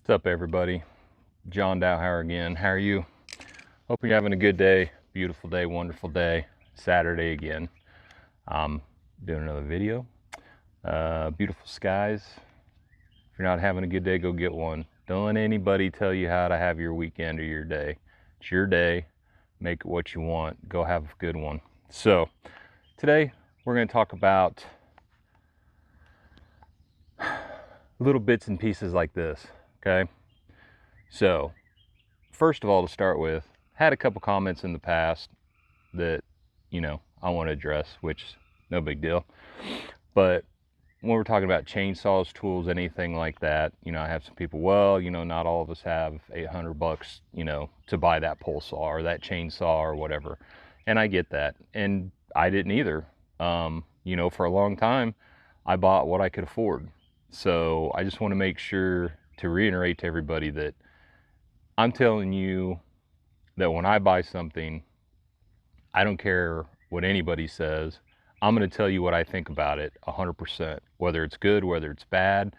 What's up, everybody? John Dowhauer again. How are you? Hope you're having a good day, beautiful day, wonderful day. Saturday again. Doing another video. Beautiful skies. If you're not having a good day, go get one. Don't let anybody tell you how to have your weekend or your day. It's your day. Make it what you want. Go have a good one. So, today we're going to talk about little bits and pieces like this, okay? So, first of all, to start with, had a couple comments in the past that, I want to address, which is no big deal. But when we're talking about chainsaws, tools, anything like that, I have some people, well, not all of us have $800, to buy that pole saw or that chainsaw or whatever. And I get that. And I didn't either. For a long time, I bought what I could afford. So I just want to make sure to reiterate to everybody that I'm telling you that when I buy something, I don't care what anybody says. I'm going to tell you what I think about it 100%, whether it's good, whether it's bad,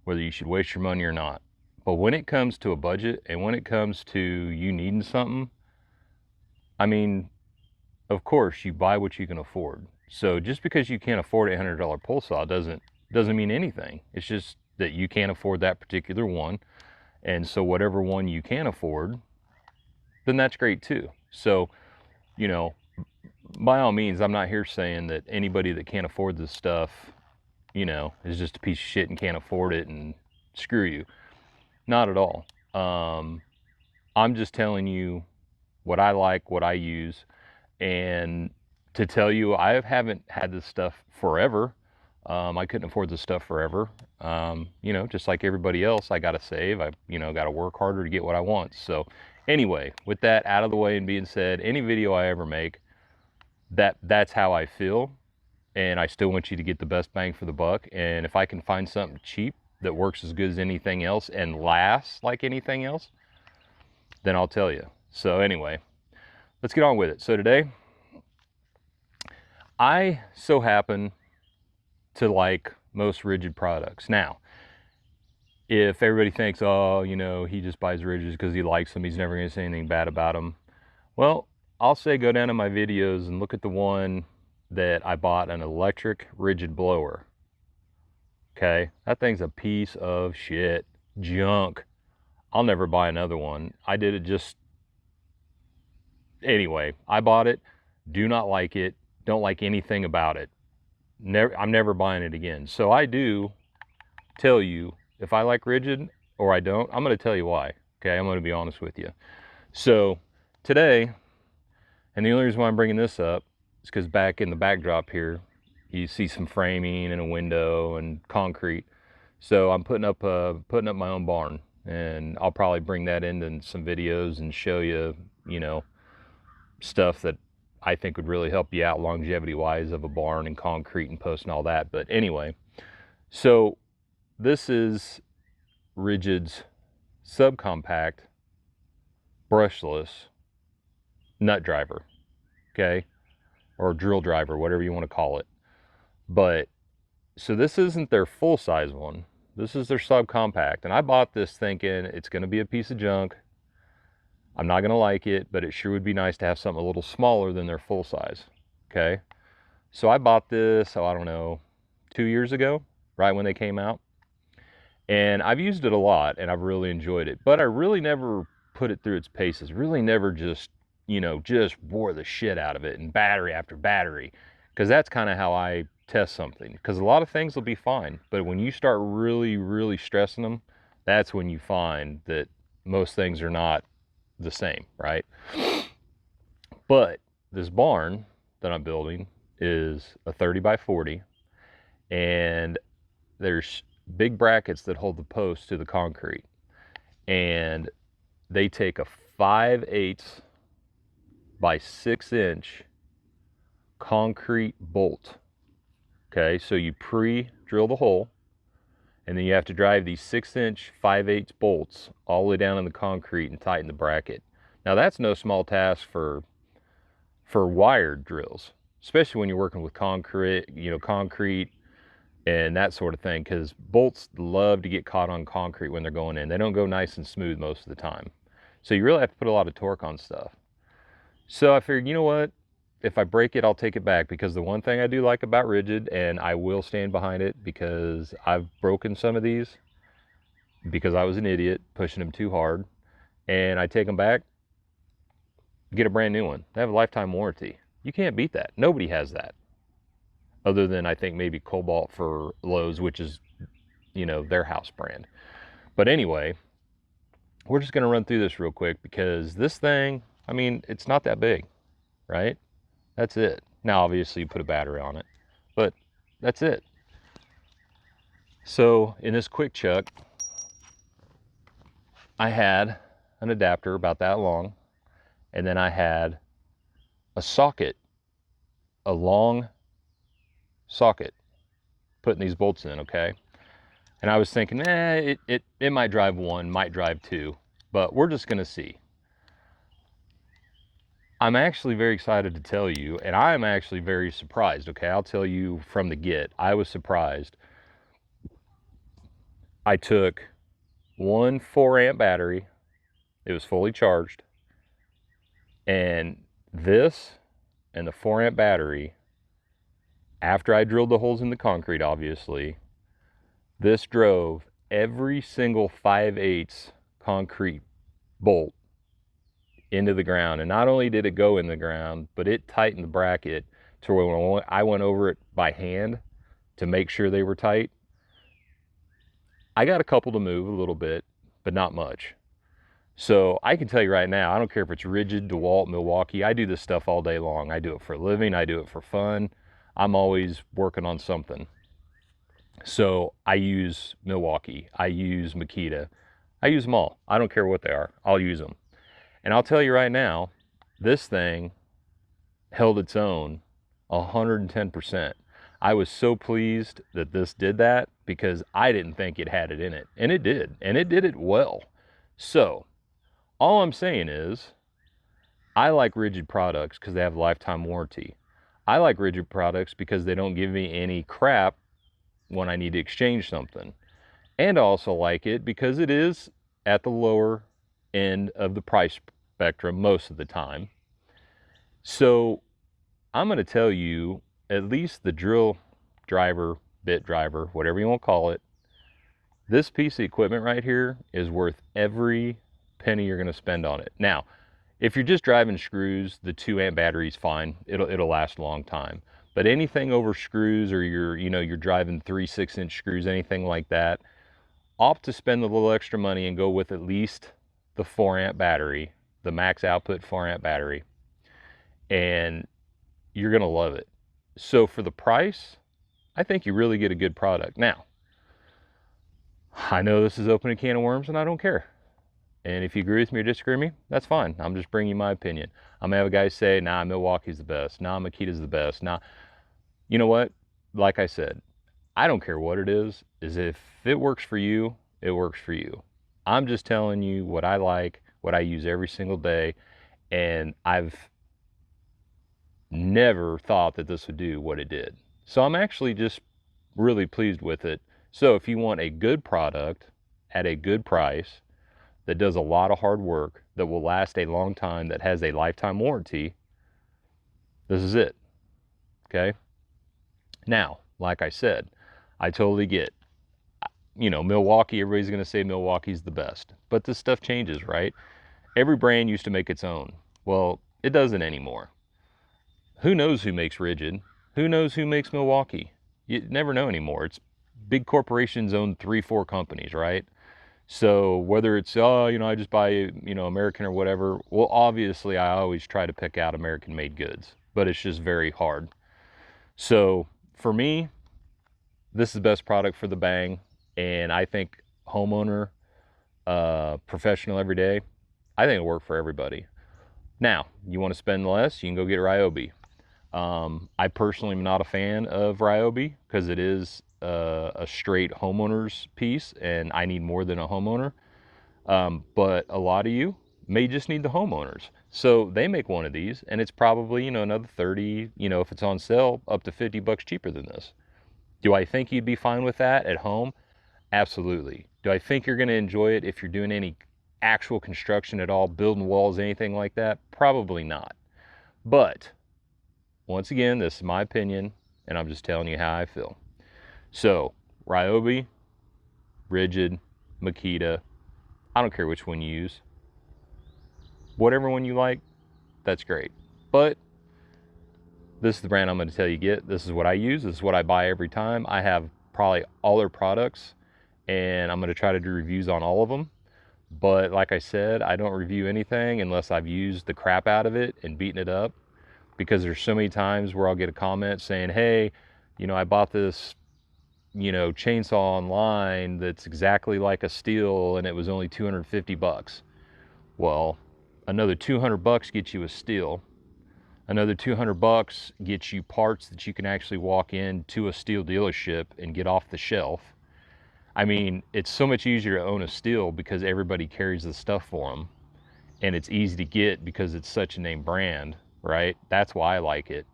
whether you should waste your money or not. But when it comes to a budget and when it comes to you needing something, of course you buy what you can afford. So just because you can't afford a $800 pole saw doesn't mean anything. It's just that you can't afford that particular one. And so whatever one you can afford, then that's great too. So, by all means, I'm not here saying that anybody that can't afford this stuff, is just a piece of shit and can't afford it and screw you. Not at all. I'm just telling you what I like, what I use, and to tell you, I haven't had this stuff forever. I couldn't afford this stuff forever. Just like everybody else, I got to save. I, got to work harder to get what I want. So anyway, with that out of the way and being said, any video I ever make, that's how I feel. And I still want you to get the best bang for the buck. And if I can find something cheap that works as good as anything else and lasts like anything else, then I'll tell you. So anyway, let's get on with it. So today, I so happen to like most Ridgid products. Now, if everybody thinks, oh, he just buys Ridgids because he likes them, he's never going to say anything bad about them. Well, I'll say go down to my videos and look at the one that I bought, an electric Ridgid blower. Okay, that thing's a piece of shit, junk. I'll never buy another one. I did it just anyway. I bought it, do not like it, don't like anything about it. I'm never buying it again. So I do tell you if I like Ridgid or I don't. I'm going to tell you why. Okay, I'm going to be honest with you. So today, and the only reason why I'm bringing this up is because back in the backdrop here, you see some framing and a window and concrete. So I'm putting up my own barn, and I'll probably bring that into some videos and show you, stuff that I think would really help you out longevity-wise of a barn and concrete and post and all that. But anyway, so this is Ridgid's subcompact brushless nut driver, okay, or drill driver, whatever you want to call it. But so this isn't their full-size one. This is their subcompact, and I bought this thinking it's going to be a piece of junk. I'm not going to like it, but it sure would be nice to have something a little smaller than their full size. Okay, so I bought this, I don't know, 2 years ago, right when they came out, and I've used it a lot and I've really enjoyed it, but I really never put it through its paces. Really never just just wore the shit out of it and battery after battery, because that's kind of how I test something. Because a lot of things will be fine, but when you start really stressing them, that's when you find that most things are not the same, right? But this barn that I'm building is a 30 by 40, and there's big brackets that hold the posts to the concrete, and they take a 5/8 by 6-inch concrete bolt. Okay, so you pre-drill the hole, and then you have to drive these 6-inch 5/8 bolts all the way down in the concrete and tighten the bracket. Now that's no small task for wired drills, especially when you're working with concrete, and that sort of thing, because bolts love to get caught on concrete when they're going in. They don't go nice and smooth most of the time. So you really have to put a lot of torque on stuff. So I figured, you know what? If I break it, I'll take it back, because the one thing I do like about Ridgid, and I will stand behind it, because I've broken some of these because I was an idiot pushing them too hard, and I take them back, get a brand new one. They have a lifetime warranty. You can't beat that. Nobody has that, other than I think maybe Cobalt for Lowe's, which is, you know, their house brand. But anyway, we're just going to run through this real quick, because this thing, I mean, it's not that big, right? That's it. Now, obviously, you put a battery on it, but that's it. So in this quick chuck, I had an adapter about that long, and then I had a socket, a long socket, putting these bolts in, okay? And I was thinking, it might drive one, might drive two, but we're just gonna see. I'm actually very excited to tell you, and I'm actually very surprised, okay? I'll tell you from the get, I was surprised. I took one 4-amp battery, it was fully charged, and this and the 4-amp battery, after I drilled the holes in the concrete, obviously, this drove every single 5/8 concrete bolt into the ground. And not only did it go in the ground, but it tightened the bracket to where when I went over it by hand to make sure they were tight, I got a couple to move a little bit, but not much. So I can tell you right now, I don't care if it's Ridgid, DeWalt, Milwaukee, I do this stuff all day long. I do it for a living, I do it for fun. I'm always working on something. So I use Milwaukee, I use Makita, I use them all. I don't care what they are, I'll use them. And I'll tell you right now, this thing held its own 110%. I was so pleased that this did that, because I didn't think it had it in it. And it did. And it did it well. So all I'm saying is, I like Ridgid products because they have a lifetime warranty. I like Ridgid products because they don't give me any crap when I need to exchange something. And I also like it because it is at the lower end of the price spectrum most of the time. So I'm going to tell you, at least the drill driver, bit driver, whatever you want to call it, this piece of equipment right here is worth every penny you're going to spend on it. Now, if you're just driving screws, the 2-amp battery is fine. It'll last a long time. But anything over screws, or you're driving 3 6-inch screws, anything like that, opt to spend a little extra money and go with at least the 4-amp battery, the max output 4-amp battery, and you're gonna love it. So for the price, I think you really get a good product. Now, I know this is opening a can of worms, and I don't care. And if you agree with me or disagree with me, that's fine. I'm just bringing you my opinion. I'm gonna have a guy say, nah, Milwaukee's the best. Nah, Makita's the best. Nah, you know what? Like I said, I don't care what it is if it works for you, it works for you. I'm just telling you what I like, what I use every single day, and I've never thought that this would do what it did. So I'm actually just really pleased with it. So if you want a good product at a good price that does a lot of hard work, that will last a long time, that has a lifetime warranty, this is it. Okay? Now, like I said, I totally get, Milwaukee, everybody's going to say Milwaukee's the best. But this stuff changes, right? Every brand used to make its own. Well, it doesn't anymore. Who knows who makes Ridgid? Who knows who makes Milwaukee? You never know anymore. It's big corporations own 3-4 companies, right? So whether it's, I just buy, American or whatever, well, obviously I always try to pick out American made goods, but it's just very hard. So for me, this is the best product for the bang. And I think homeowner, professional every day, I think it'll work for everybody. Now, you want to spend less, you can go get Ryobi. I personally am not a fan of Ryobi because it is a straight homeowner's piece, and I need more than a homeowner. But a lot of you may just need the homeowners. So they make one of these, and it's probably, another 30, if it's on sale, up to $50 cheaper than this. Do I think you'd be fine with that at home? Absolutely. Do I think you're going to enjoy it if you're doing any actual construction at all, building walls, anything like that? Probably not. But once again, this is my opinion, and I'm just telling you how I feel. So, Ryobi, Ridgid, Makita, I don't care which one you use. Whatever one you like, that's great. But this is the brand I'm going to tell you get. This is what I use. This is what I buy every time. I have probably all their products, and I'm going to try to do reviews on all of them. But like I said, I don't review anything unless I've used the crap out of it and beaten it up, because there's so many times where I'll get a comment saying, hey, you know, I bought this, you know, chainsaw online that's exactly like a Stihl and it was only 250 bucks. Well, another 200 bucks gets you a Stihl. Another 200 bucks gets you parts that you can actually walk into a Stihl dealership and get off the shelf. I mean, it's so much easier to own a Stihl because everybody carries the stuff for them, and it's easy to get because it's such a name brand, right? That's why I like it.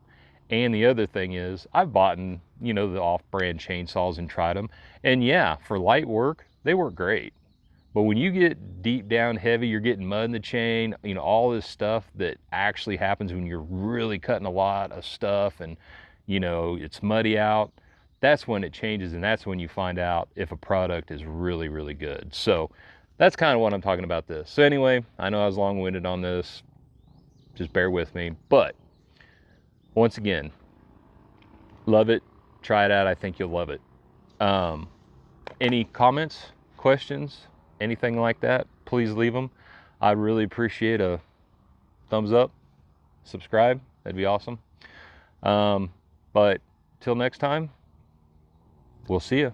And the other thing is, I've bought, you know, the off-brand chainsaws and tried them, and yeah, for light work, they work great. But when you get deep down heavy, you're getting mud in the chain, you know, all this stuff that actually happens when you're really cutting a lot of stuff and, you know, it's muddy out, that's when it changes, and that's when you find out if a product is really, really good. So that's kind of what I'm talking about this. So anyway, I know I was long-winded on this. Just bear with me. But once again, love it. Try it out. I think you'll love it. Any comments, questions, anything like that, please leave them. I'd really appreciate a thumbs up, subscribe. That'd be awesome. But till next time, we'll see you.